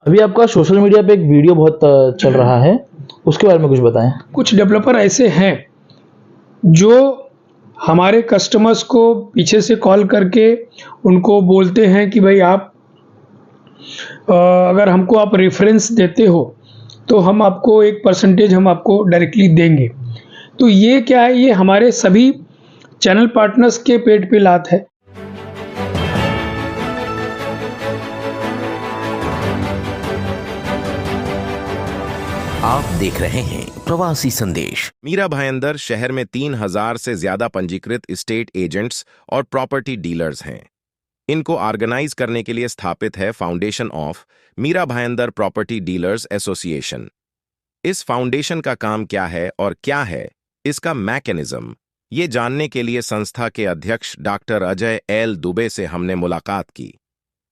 अभी आपका social media पे एक वीडियो बहुत चल रहा है, उसके बारे में कुछ बताएं। कुछ डेवलपर ऐसे हैं जो हमारे कस्टमर्स को पीछे से कॉल करके उनको बोलते हैं कि भाई आप अगर हमको आप रेफरेंस देते हो तो हम आपको एक परसेंटेज हम आपको डायरेक्टली देंगे। तो ये क्या है, ये हमारे सभी चैनल पार्टनर्स के पेट पे लात है। आप देख रहे हैं प्रवासी संदेश। मीरा भाईंदर शहर में 3000 से ज्यादा पंजीकृत एस्टेट एजेंट्स और प्रॉपर्टी डीलर्स हैं। इनको ऑर्गेनाइज करने के लिए स्थापित है foundation of Mira Bhayandar property dealers association. इस फाउंडेशन का काम क्या है और क्या है इसका मैकेनिज्म, ये जानने के लिए संस्था के अध्यक्ष डॉक्टर अजय एल दुबे से हमने मुलाकात की।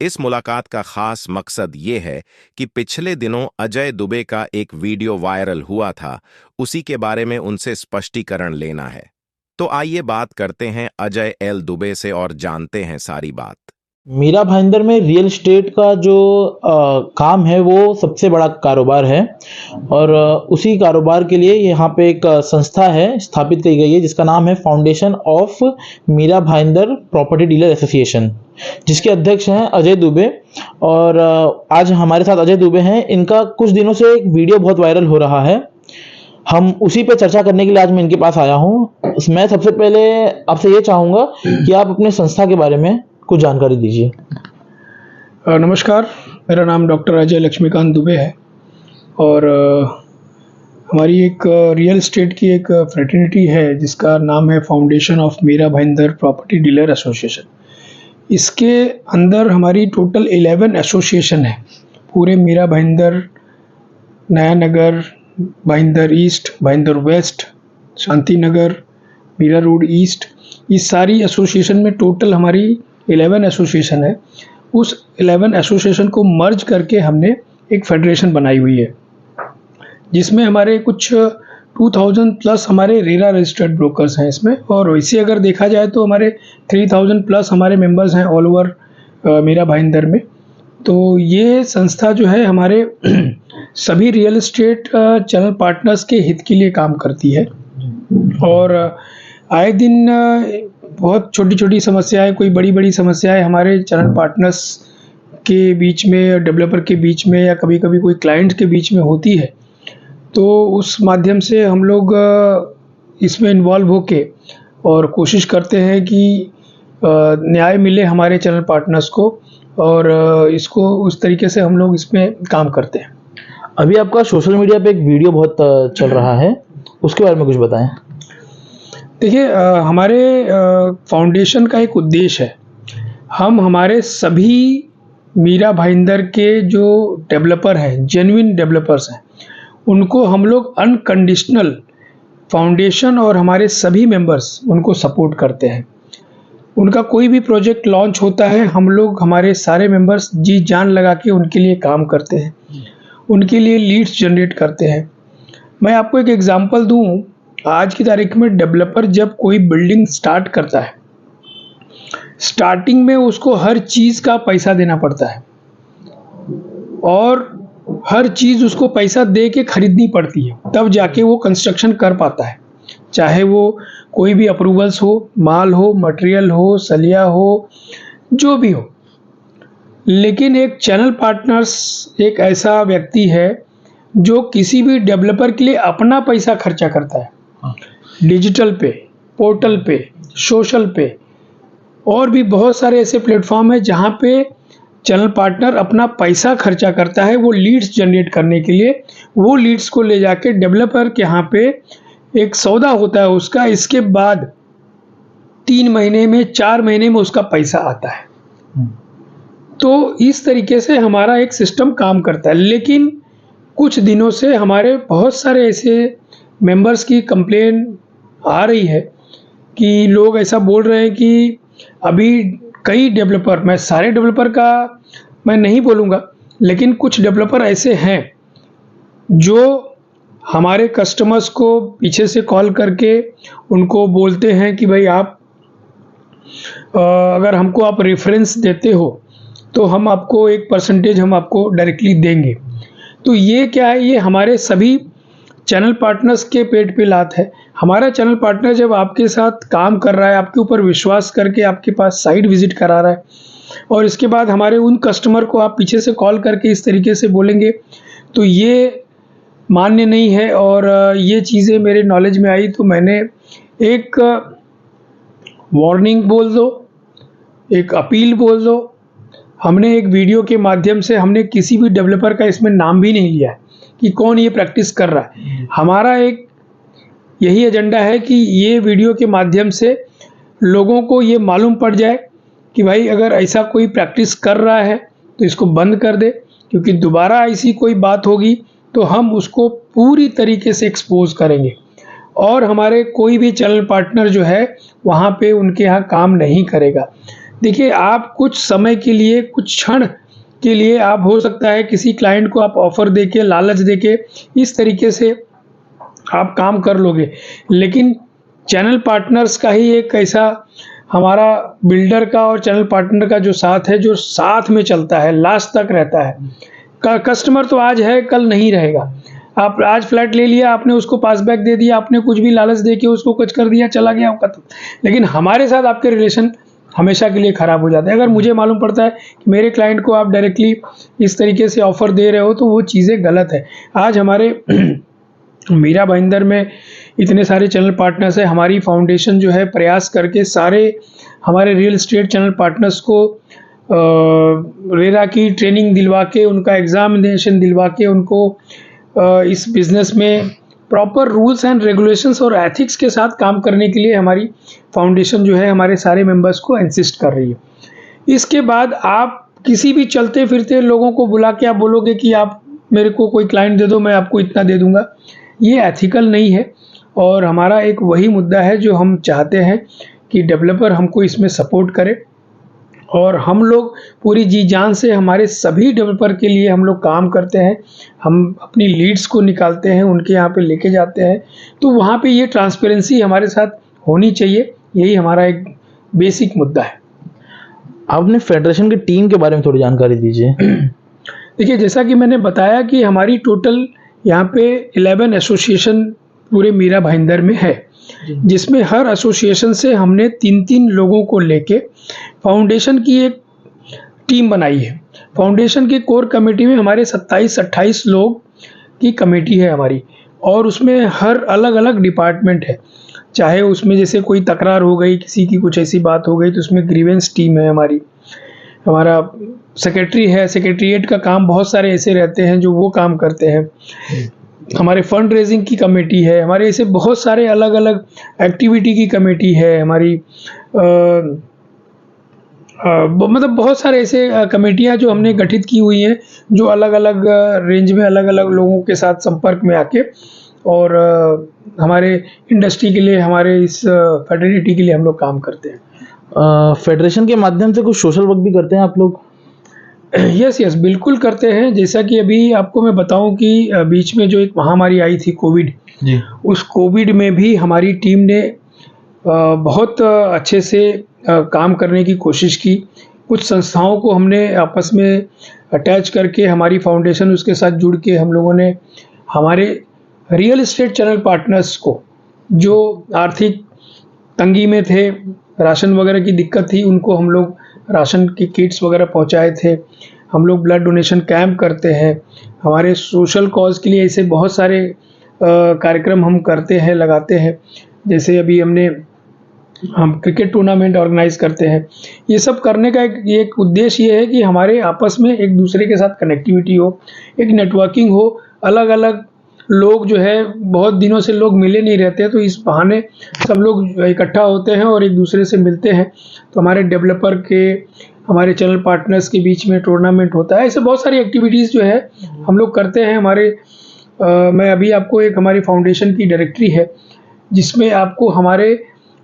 इस मुलाकात का खास मकसद ये है कि पिछले दिनों अजय दुबे का एक वीडियो वायरल हुआ था, उसी के बारे में उनसे स्पष्टीकरण लेना है। तो आइए बात करते हैं अजय एल दुबे से और जानते हैं सारी बात। मीरा भाईंदर में रियल एस्टेट का जो काम है वो सबसे बड़ा कारोबार है और उसी कारोबार के लिए यहाँ पे एक संस्था है स्थापित की गई है जिसका नाम है foundation of Mira Bhayandar property dealer association, जिसके अध्यक्ष हैं अजय दुबे। और आज हमारे साथ अजय दुबे हैं। इनका कुछ दिनों से एक वीडियो बहुत वायरल हो रहा है, हम उसी पे चर्चा करने के लिए आज मैं इनके पास आया हूँ। मैं सबसे पहले आपसे ये चाहूँगा कि आप अपने संस्था के बारे में कुछ जानकारी दीजिए। नमस्कार, मेरा नाम डॉक्टर अजय लक्ष्मीकांत दुबे है और हमारी एक रियल एस्टेट की एक फ्रेटर्निटी है जिसका नाम है foundation of Mira Bhayandar property dealer association. इसके अंदर हमारी टोटल 11 एसोसिएशन है। पूरे मीरा भाईंदर, नया नगर, Bhayandar east, Bhayandar waste, Shanti Nagar, Meera road east, इस सारी एसोसिएशन में टोटल हमारी 11 एसोसिएशन है। उस 11 एसोसिएशन को मर्ज करके हमने एक फेडरेशन बनाई हुई है जिसमें हमारे कुछ 2000 प्लस हमारे रेरा रजिस्टर्ड ब्रोकर्स हैं इसमें। और वैसे अगर देखा जाए तो हमारे 3000 प्लस हमारे मेंबर्स हैं ऑल ओवर मीरा भाईंदर में। तो ये संस्था जो है हमारे सभी रियल एस्टेट चैनल पार्टनर्स के हित के लिए काम करती है और आए दिन बहुत छोटी छोटी समस्याएं, कोई बड़ी बड़ी समस्याएं हमारे चैनल पार्टनर्स के बीच में, डेवलपर के बीच में या कभी कभी कोई क्लाइंट के बीच में होती है, तो उस माध्यम से हम लोग इसमें इन्वॉल्व होके और कोशिश करते हैं कि न्याय मिले हमारे चैनल पार्टनर्स को और इसको उस तरीके से हम लोग इसमें काम करते हैं। अभी आपका सोशल मीडिया पे एक वीडियो बहुत चल रहा है, उसके बारे में कुछ बताएं। देखिए, हमारे फाउंडेशन का एक उद्देश्य है, हम हमारे सभी मीरा भाईंदर के जो डेवलपर हैं, जेन्युइन डेवलपर्स हैं, उनको हम लोग अनकंडीशनल फाउंडेशन और हमारे सभी मेंबर्स उनको सपोर्ट करते हैं। उनका कोई भी प्रोजेक्ट लॉन्च होता है, हम लोग हमारे सारे मेंबर्स जी जान लगा के उनके लिए काम करते हैं, उनके लिए लीड्स जनरेट करते हैं। मैं आपको एक एग्जांपल दूं, आज की तारीख में डेवलपर जब कोई बिल्डिंग स्टार्ट करता है, स्टार्टिंग में उसको हर चीज़ का पैसा देना पड़ता है और हर चीज़ उसको पैसा दे के खरीदनी पड़ती है, तब जाके वो कंस्ट्रक्शन कर पाता है। चाहे वो कोई भी अप्रूवल्स हो, माल हो, मटेरियल हो, सलिया हो, जो भी हो। लेकिन एक चैनल पार्टनर्स एक ऐसा व्यक्ति है जो किसी भी डेवलपर के लिए अपना पैसा खर्चा करता है, डिजिटल पे, पोर्टल पे, सोशल पे और भी बहुत सारे ऐसे प्लेटफॉर्म है जहाँ पे चैनल पार्टनर अपना पैसा खर्चा करता है वो लीड्स जनरेट करने के लिए। वो लीड्स को ले जाके डेवलपर के यहाँ पे एक सौदा होता है उसका, इसके बाद 3 महीने में, 4 महीने में उसका पैसा आता है। तो इस तरीके से हमारा एक सिस्टम काम करता है। लेकिन कुछ दिनों से हमारे बहुत सारे ऐसे मेंबर्स की कंप्लेन आ रही है कि लोग ऐसा बोल रहे हैं कि अभी कई डेवलपर, मैं सारे डेवलपर का मैं नहीं बोलूँगा, लेकिन कुछ डेवलपर ऐसे हैं जो हमारे कस्टमर्स को पीछे से कॉल करके उनको बोलते हैं कि भाई आप अगर हमको आप रेफरेंस देते हो तो हम आपको एक परसेंटेज हम आपको डायरेक्टली देंगे। तो ये क्या है, ये हमारे सभी चैनल पार्टनर्स के पेट पे लात है। हमारा चैनल पार्टनर जब आपके साथ काम कर रहा है, आपके ऊपर विश्वास करके आपके पास साइट विजिट करा रहा है, और इसके बाद हमारे उन कस्टमर को आप पीछे से कॉल करके इस तरीके से बोलेंगे, तो ये मान्य नहीं है। और ये चीज़ें मेरे नॉलेज में आई तो मैंने एक वार्निंग बोल दो, एक अपील बोल दो। हमने एक वीडियो के माध्यम से हमने किसी भी डेवलपर का इसमें नाम भी नहीं लिया है कि कौन ये प्रैक्टिस कर रहा है। हमारा एक यही एजेंडा है कि ये वीडियो के माध्यम से लोगों को ये मालूम पड़ जाए कि भाई अगर ऐसा कोई प्रैक्टिस कर रहा है तो इसको बंद कर दे, क्योंकि दोबारा ऐसी कोई बात होगी तो हम उसको पूरी तरीके से एक्सपोज करेंगे और हमारे कोई भी चैनल पार्टनर जो है वहाँ पे उनके यहाँ काम नहीं करेगा। देखिए, आप कुछ समय के लिए, कुछ क्षण के लिए आप हो सकता है किसी क्लाइंट को आप ऑफ़र देके, लालच देके इस तरीके से आप काम कर लोगे, लेकिन चैनल पार्टनर्स का ही एक ऐसा हमारा बिल्डर का और चैनल पार्टनर का जो साथ है, जो साथ में चलता है, लास्ट तक रहता है। कस्टमर तो आज है, कल नहीं रहेगा। आप आज फ्लैट ले लिया, आपने उसको पासबैक दे दिया, आपने कुछ भी लालच दे के उसको कुछ कर दिया, चला गया, खत्म। लेकिन हमारे साथ आपके रिलेशन हमेशा के लिए ख़राब हो जाते हैं। अगर मुझे मालूम पड़ता है कि मेरे क्लाइंट को आप डायरेक्टली इस तरीके से ऑफ़र दे रहे हो तो वो चीज़ें गलत है। आज हमारे मीरा भाईंदर में इतने सारे चैनल पार्टनर्स हैं। हमारी फाउंडेशन जो है प्रयास करके सारे हमारे रियल एस्टेट चैनल पार्टनर्स को रेरा की ट्रेनिंग दिलवा के, उनका एग्जामिनेशन दिलवा के, उनको इस बिज़नेस में प्रॉपर रूल्स एंड रेगुलेशंस और एथिक्स के साथ काम करने के लिए हमारी फाउंडेशन जो है हमारे सारे मेंबर्स को इंसिस्ट कर रही है। इसके बाद आप किसी भी चलते फिरते लोगों को बुला के आप बोलोगे कि आप मेरे को कोई क्लाइंट दे दो, मैं आपको इतना दे दूंगा, ये एथिकल नहीं है। और हमारा एक वही मुद्दा है जो हम चाहते हैं कि डेवलपर हमको इसमें सपोर्ट करे, और हम लोग पूरी जी जान से हमारे सभी डेवलपर के लिए हम लोग काम करते हैं। हम अपनी लीड्स को निकालते हैं, उनके यहाँ पे लेके जाते हैं, तो वहाँ पे ये ट्रांसपेरेंसी हमारे साथ होनी चाहिए। यही हमारा एक बेसिक मुद्दा है। आपने फेडरेशन की टीम के बारे में थोड़ी जानकारी दीजिए। देखिए, जैसा कि मैंने बताया कि हमारी टोटल यहाँ पे 11 एसोसिएशन पूरे मीरा भाईंदर में है, जिसमें हर एसोसिएशन से हमने 3-3 लोगों को लेके फाउंडेशन की एक टीम बनाई है। फाउंडेशन की कोर कमेटी में हमारे 27-28 लोग की कमेटी है हमारी, और उसमें हर अलग अलग डिपार्टमेंट है। चाहे उसमें जैसे कोई तकरार हो गई, किसी की कुछ ऐसी बात हो गई, तो उसमें ग्रीवेंस टीम है हमारी। हमारा सेक्रेटरी है, सेक्रेटरीट का काम बहुत सारे ऐसे रहते हैं जो वो काम करते हैं। हमारे फंड रेजिंग की कमेटी है, हमारे ऐसे बहुत सारे अलग अलग एक्टिविटी की कमेटी है हमारी। मतलब बहुत सारे ऐसे कमेटियाँ जो हमने गठित की हुई हैं, जो अलग अलग रेंज में अलग अलग लोगों के साथ संपर्क में आके और हमारे इंडस्ट्री के लिए, हमारे इस फेडरेलिटी के लिए हम लोग काम करते हैं। फेडरेशन के माध्यम से कुछ सोशल वर्क भी करते हैं आप लोग? यस, बिल्कुल करते हैं। जैसा कि अभी आपको मैं बताऊं कि बीच में जो एक महामारी आई थी कोविड जी, उस कोविड में भी हमारी टीम ने बहुत अच्छे से काम करने की कोशिश की। कुछ संस्थाओं को हमने आपस में अटैच करके, हमारी फाउंडेशन उसके साथ जुड़ के, हम लोगों ने हमारे रियल एस्टेट चैनल पार्टनर्स को जो आर्थिक तंगी में थे, राशन वगैरह की दिक्कत थी, उनको हम लोग राशन की किट्स वगैरह पहुंचाए थे। हम लोग ब्लड डोनेशन कैंप करते हैं। हमारे सोशल कॉज के लिए ऐसे बहुत सारे कार्यक्रम हम करते हैं, लगाते हैं। जैसे अभी हम क्रिकेट टूर्नामेंट ऑर्गेनाइज करते हैं। ये सब करने का एक उद्देश्य ये है कि हमारे आपस में एक दूसरे के साथ कनेक्टिविटी हो, एक नेटवर्किंग हो। अलग अलग लोग जो है, बहुत दिनों से लोग मिले नहीं रहते, तो इस बहाने सब लोग इकट्ठा होते हैं और एक दूसरे से मिलते हैं। तो हमारे डेवलपर के, हमारे चैनल पार्टनर्स के बीच में टूर्नामेंट होता है। ऐसे बहुत सारी एक्टिविटीज़ जो है हम लोग करते हैं। मैं अभी आपको एक हमारी फाउंडेशन की डायरेक्टरी है, जिसमें आपको हमारे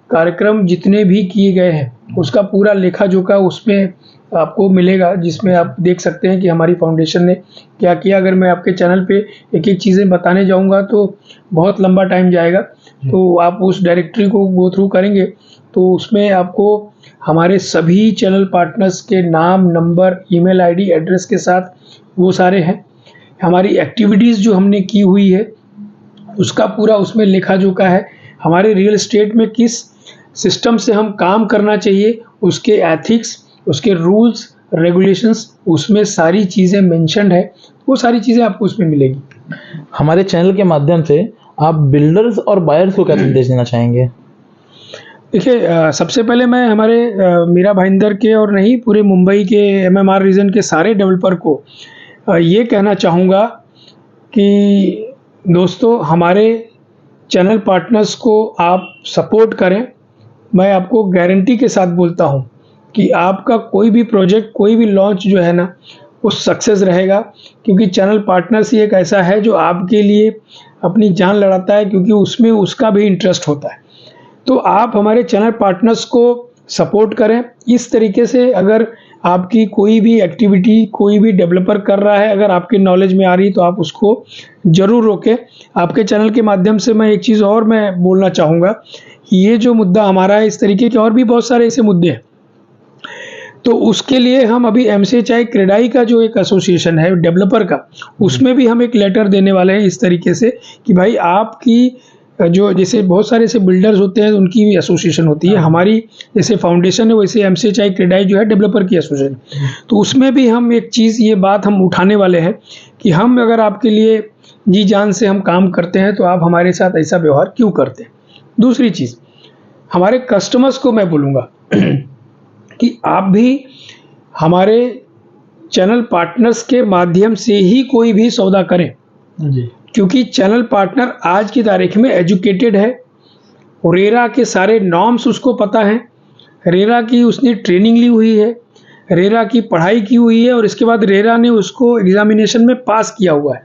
कार्यक्रम जितने भी किए गए हैं उसका पूरा लेखा जोखा उसमें आपको मिलेगा, जिसमें आप देख सकते हैं कि हमारी फाउंडेशन ने क्या किया। अगर मैं आपके चैनल पे एक एक चीज़ें बताने जाऊंगा तो बहुत लंबा टाइम जाएगा, तो आप उस डायरेक्टरी को गो थ्रू करेंगे तो उसमें आपको हमारे सभी चैनल पार्टनर्स के नाम, नंबर, ईमेल आईडी, एड्रेस के साथ वो सारे हैं। हमारी एक्टिविटीज़ जो हमने की हुई है उसका पूरा उसमें लेखा जोखा है। हमारे रियल एस्टेट में किस सिस्टम से हम काम करना चाहिए, उसके एथिक्स, उसके रूल्स रेगुलेशंस, उसमें सारी चीज़ें मेंशन्ड है। वो सारी चीज़ें आपको उसमें मिलेगी। हमारे चैनल के माध्यम से आप बिल्डर्स और बायर्स को क्या संदेश देना चाहेंगे? देखिए, सबसे पहले मैं हमारे मीरा भाईंदर के और नहीं पूरे मुंबई के एमएमआर रीजन के सारे डेवलपर को ये कहना चाहूँगा कि दोस्तों, हमारे चैनल पार्टनर्स को आप सपोर्ट करें। मैं आपको गारंटी के साथ बोलता हूँ कि आपका कोई भी प्रोजेक्ट, कोई भी लॉन्च जो है ना, वो सक्सेस रहेगा, क्योंकि चैनल पार्टनर्स ही एक ऐसा है जो आपके लिए अपनी जान लड़ाता है, क्योंकि उसमें उसका भी इंटरेस्ट होता है। तो आप हमारे चैनल पार्टनर्स को सपोर्ट करें। इस तरीके से अगर आपकी कोई भी एक्टिविटी कोई भी डेवलपर कर रहा है, अगर आपके नॉलेज में आ रही, तो आप उसको ज़रूर रोकें। आपके चैनल के माध्यम से मैं एक चीज़ और मैं बोलना चाहूँगा कि ये जो मुद्दा हमारा है, इस तरीके के और भी बहुत सारे ऐसे मुद्दे हैं। तो उसके लिए हम अभी एमसीएचआई क्रेडाई का जो एक एसोसिएशन है डेवलपर का, उसमें भी हम एक लेटर देने वाले हैं इस तरीके से कि भाई आपकी जो जैसे बहुत सारे ऐसे बिल्डर्स होते हैं, उनकी भी एसोसिएशन होती है। हमारी जैसे फाउंडेशन है, वैसे एमसीएचआई क्रेडाई जो है डेवलपर की एसोसिएशन, तो उसमें भी हम एक चीज़, ये बात हम उठाने वाले हैं कि हम अगर आपके लिए जी जान से हम काम करते हैं, तो आप हमारे साथ ऐसा व्यवहार क्यों करते हैं। दूसरी चीज़, हमारे कस्टमर्स को मैं बोलूँगा कि आप भी हमारे चैनल पार्टनर्स के माध्यम से ही कोई भी सौदा करें जी। क्योंकि चैनल पार्टनर आज की तारीख में एजुकेटेड है। रेरा के सारे नॉर्म्स उसको पता है, रेरा की उसने ट्रेनिंग ली हुई है, रेरा की पढ़ाई की हुई है, और इसके बाद रेरा ने उसको एग्जामिनेशन में पास किया हुआ है।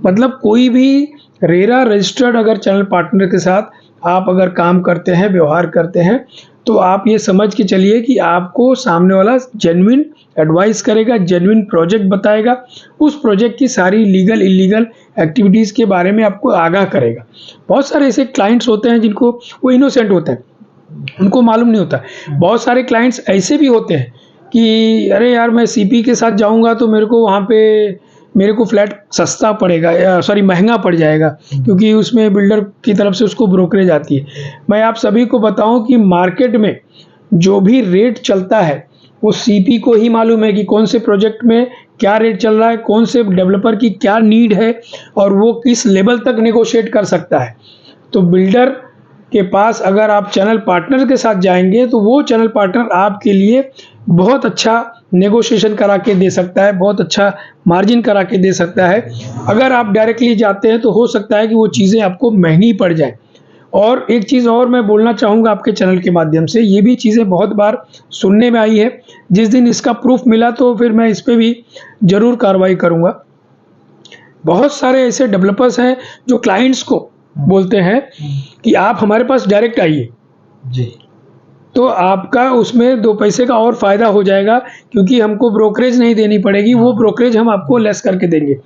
मतलब कोई भी रेरा रजिस्टर्ड अगर चैनल पार्टनर के साथ आप अगर काम करते हैं, व्यवहार करते हैं, तो आप ये समझ के चलिए कि आपको सामने वाला जेन्युइन एडवाइस करेगा, जेन्युइन प्रोजेक्ट बताएगा, उस प्रोजेक्ट की सारी लीगल इलीगल एक्टिविटीज़ के बारे में आपको आगाह करेगा। बहुत सारे ऐसे क्लाइंट्स होते हैं जिनको वो इनोसेंट होते हैं, उनको मालूम नहीं होता। बहुत सारे क्लाइंट्स ऐसे भी होते हैं कि अरे यार, मैं सीपी के साथ जाऊंगा तो मेरे को वहाँ पे मेरे को फ्लैट सस्ता पड़ेगा, या सॉरी महंगा पड़ जाएगा, क्योंकि उसमें बिल्डर की तरफ से उसको ब्रोकरेज आती है। मैं आप सभी को बताऊं कि मार्केट में जो भी रेट चलता है वो सीपी को ही मालूम है कि कौन से प्रोजेक्ट में क्या रेट चल रहा है, कौन से डेवलपर की क्या नीड है, और वो किस लेवल तक नेगोशिएट कर सकता है। तो बिल्डर के पास अगर आप चैनल पार्टनर के साथ जाएंगे, तो वो चैनल पार्टनर आपके लिए बहुत अच्छा नेगोशिएशन करा के दे सकता है, बहुत अच्छा मार्जिन करा के दे सकता है। अगर आप डायरेक्टली जाते हैं तो हो सकता है कि वो चीज़ें आपको महंगी पड़ जाए। और एक चीज़ और मैं बोलना चाहूँगा आपके चैनल के माध्यम से, ये भी चीज़ें बहुत बार सुनने में आई है। जिस दिन इसका प्रूफ मिला तो फिर मैं इस पर भी ज़रूर कार्रवाई करूँगा। बहुत सारे ऐसे डेवलपर्स हैं जो क्लाइंट्स को बोलते हैं कि आप हमारे पास डायरेक्ट आइए जी, तो आपका उसमें 2 पैसे का और फ़ायदा हो जाएगा, क्योंकि हमको ब्रोकरेज नहीं देनी पड़ेगी, वो ब्रोकरेज हम आपको लेस करके देंगे।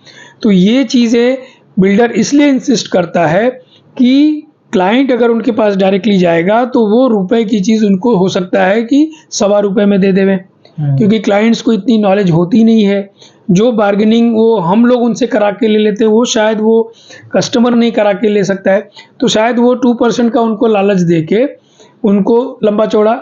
तो ये चीज़ें बिल्डर इसलिए इंसिस्ट करता है कि क्लाइंट अगर उनके पास डायरेक्टली जाएगा तो वो रुपए की चीज़ उनको हो सकता है कि ₹1.25 में दे देवें, क्योंकि क्लाइंट्स को इतनी नॉलेज होती नहीं है। जो बार्गेनिंग वो हम लोग उनसे करा के ले लेते हैं, वो शायद वो कस्टमर नहीं करा के ले सकता है। तो शायद वो 2% का उनको लालच दे के उनको लंबा चौड़ा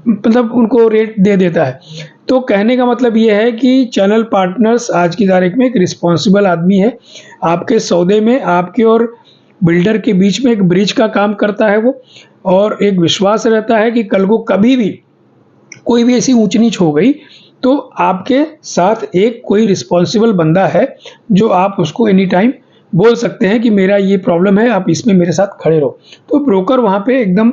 मतलब उनको रेट दे देता है। तो कहने का मतलब ये है कि चैनल पार्टनर्स आज की तारीख में एक रिस्पॉन्सिबल आदमी है। आपके सौदे में आपके और बिल्डर के बीच में एक ब्रिज का काम करता है वो, और एक विश्वास रहता है कि कल को कभी भी कोई भी ऐसी ऊंच नीच हो गई तो आपके साथ एक कोई रिस्पॉन्सिबल बंदा है जो आप उसको एनी टाइम बोल सकते हैं कि मेरा ये प्रॉब्लम है, आप इसमें मेरे साथ खड़े रहो। तो ब्रोकर वहाँ पे एकदम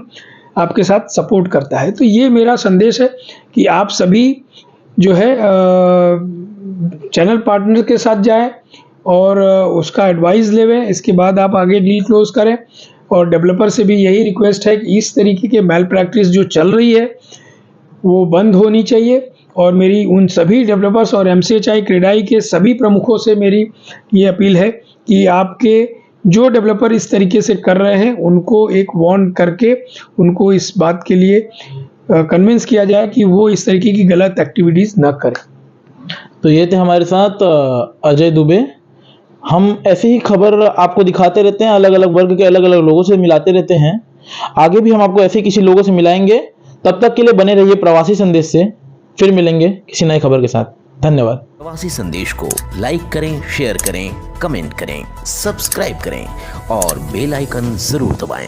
आपके साथ सपोर्ट करता है। तो ये मेरा संदेश है कि आप सभी जो है चैनल पार्टनर के साथ जाएं और उसका एडवाइस लेवें, इसके बाद आप आगे डील क्लोज करें। और डेवलपर से भी यही रिक्वेस्ट है कि इस तरीके के मैल प्रैक्टिस जो चल रही है वो बंद होनी चाहिए। और मेरी उन सभी डेवलपर्स और एमसीएचआई क्रेडाई के सभी प्रमुखों से मेरी ये अपील है कि आपके जो डेवलपर इस तरीके से कर रहे हैं उनको एक वार्न करके उनको इस बात के लिए कन्विंस किया जाए कि वो इस तरीके की गलत एक्टिविटीज़ ना करें। तो ये थे हमारे साथ अजय दुबे। हम ऐसी ही खबर आपको दिखाते रहते हैं, अलग अलग वर्ग के अलग अलग लोगों से मिलाते रहते हैं। आगे भी हम आपको ऐसे किसी लोगों से मिलाएंगे। तब तक के लिए बने रहिए प्रवासी संदेश से। फिर मिलेंगे किसी नई खबर के साथ। धन्यवाद। प्रवासी संदेश को लाइक करें, शेयर करें, कमेंट करें, सब्सक्राइब करें और बेल आइकन जरूर दबाएं।